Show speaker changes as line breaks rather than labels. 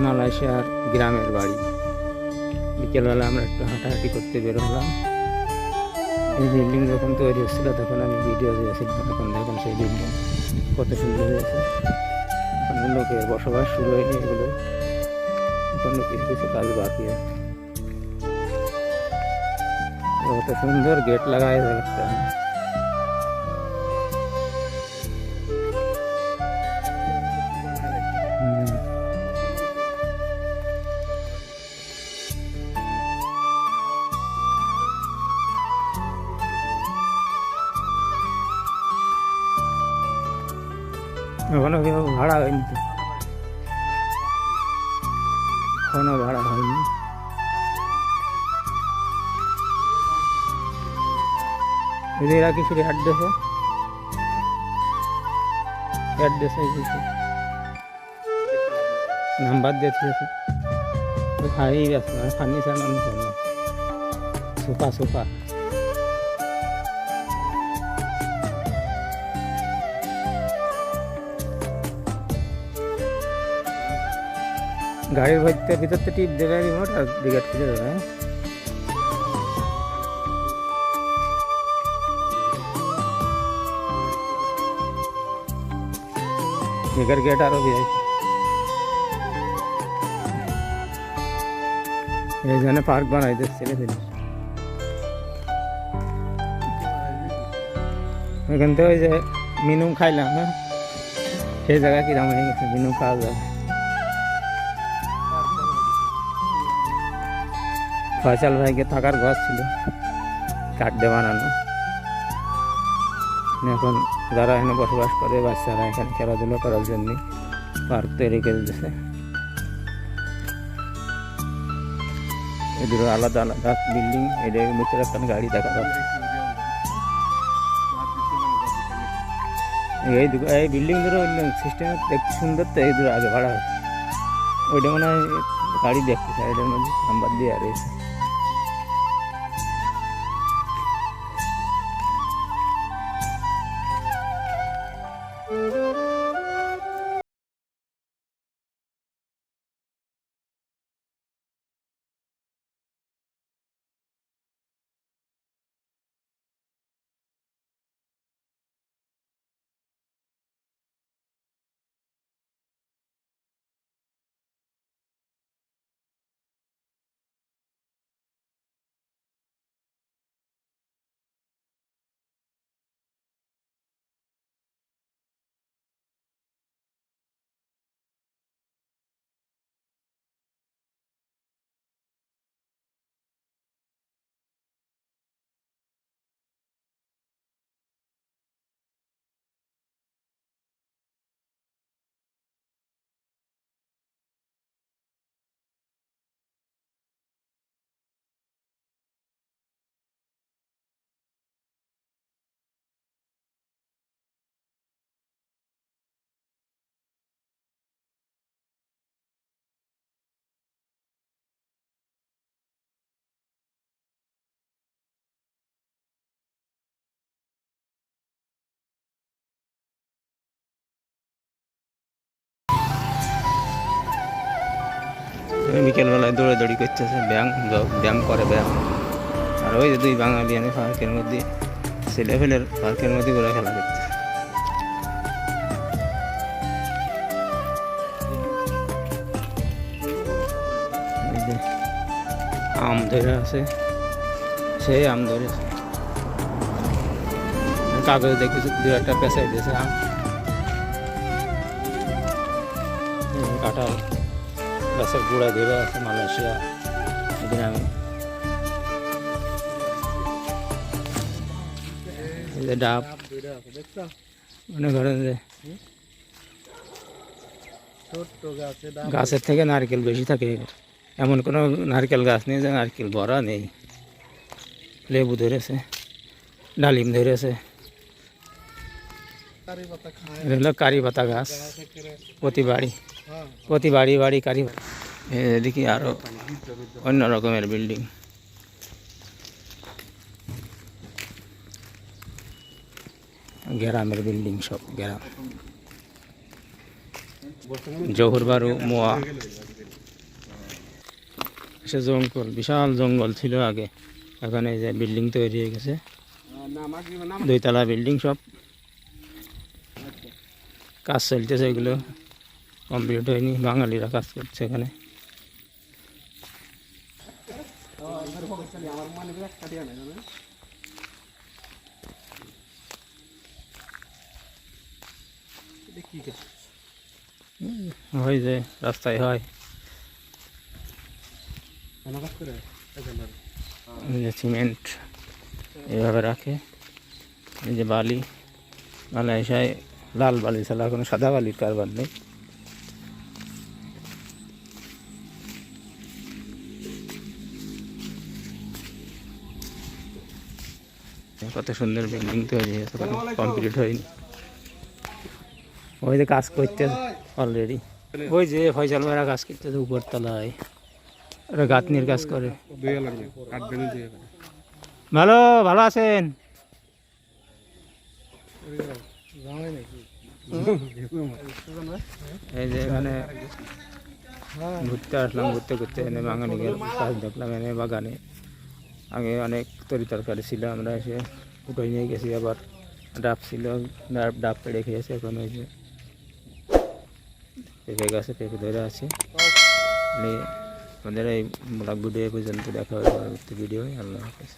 মালয়েশিয়ার গ্রামের বাড়ি। বিকেলবেলা আমরা একটু হাঁটাহাঁটি করতে বের হলাম। এই বিল্ডিং যখন তৈরি হচ্ছিল তখন আমি ভিডিও দিয়েছিলাম। এখন দেখেন সেই বিল্ডিং কত সুন্দর হয়েছে। এখন লোকের বসবাস শুরু হয়নি, এগুলো এখন কিছু কিছু কাজ বাকি আছে। কত সুন্দর গেট লাগাই একটা। এখনো কেউ ভাড়া হয়নি তো, এখনো ভাড়া হয়নি। এরা কিছু অ্যাড্রেস কিছু নাম্বার দিয়েছে। খাই আছে ফার্নিচার মানুষ সোফা গাড়ির ভিতর তো টিপ দেবে রিমোট আর গেট খুলে দেবে। এগার গেট আরো এই জন্য পার্ক বানাই দিচ্ছিল। এখান থেকে ওই যে মিনু খাইলাম, হ্যাঁ সেই জায়গা কিরম হয়ে গেছে, মিনু খাওয়া যাবে। ফয়সাল ভাইকে থাকার ঘর ছিল কাঠ দিয়ে বানানো। এখন যারা এখানে বসবাস করে বাচ্চারা এখানে খেলাধুলা করার জন্য পার্ক তৈরি করে দিয়েছে। এদের আলাদা আলাদা বিল্ডিং, এদের ভিতরে একটা গাড়ি দেখা যাচ্ছে। এই বিল্ডিং ধরো সিস্টেম দেখতে সুন্দর, তো এই আগে ভাড়া হয়েছে। ওইটা মনে হয় গাড়ি দেখতে চাই, এটার মধ্যে নাম্বার দিয়ে আর এসে বিকেলবেলায় দৌড়াদৌড়ি করতেছে, ব্যায়াম করে। আর ওই যে দুই বাঙালি এনে পার্কের মধ্যে ছেলেফেলের পার্কের মধ্যে ঘোরা খেলা করছে। আম ধরে আছে, সেই আম ধরে কাগজ দেখে দু একটা পেঁচাই দিয়েছে আম। কাঁঠাল গাছের গুঁড়া ধরে আছে মালয়েশিয়া গ্রামে। এই যে ডাব, মনে করেন যে গাছের থেকে নারকেল বেশি থাকে। এমন কোনো নারকেল গাছ নেই যে নারকেল ভরা নেই। লেবু ধরেছে, ডালিম ধরেছে। হলো কারি পাতা গাছ, প্রতি বাড়ি বাড়ি কারি। এদিকে আরো অন্য রকমের বিল্ডিং। গ্রামের বিল্ডিং, সব গ্রাম। জহুর বারু মোয়া। সে জঙ্গল, বিশাল জঙ্গল ছিল আগে। এখন এই যে বিল্ডিং তৈরি হয়ে গেছে, 2 তলা বিল্ডিং, সব কাজ চলতেছে, এগুলো কমপ্লিট হয়নি, বাঙালিরা কাজ করছে এখানে। হয় যে রাস্তায় হয়, সিমেন্ট এভাবে রাখে। এই যে বালি, মালয়েশিয়ায় লাল বালি ছাড়া কোনো সাদা বালির কারবার নেই। কত সুন্দর বিল্ডিং তৈরি হয়েছে, কমপ্লিট হয়নি। ওই যে কাজ করতে অলরেডি, ওই যে ফয়সাল ভাইরা কাজ করতেছে উপর তলায়, ওরা গাঁথনির কাজ করে। ভালো ভালো আছেন? এই যে এখানে ঘুরতে আসলাম, ঘুরতে ঘুরতে এনে বাঙালিদের কাজ দেখলাম, এনে বাগানে আগে অনেক তরি তরকারি ছিল, আমরা এসে উঠে নিয়ে গেছি। আবার ডাব ছিল, ডাব পেড়ে খেয়েছে। এখন ওই যে পেঁপে গাছে পেঁপে ধরে আছে। আমাদের এই ব্লগ ভিডিও পর্যন্ত দেখা হবে, পরবর্তী ভিডিও। আল্লাহ হাফেজ।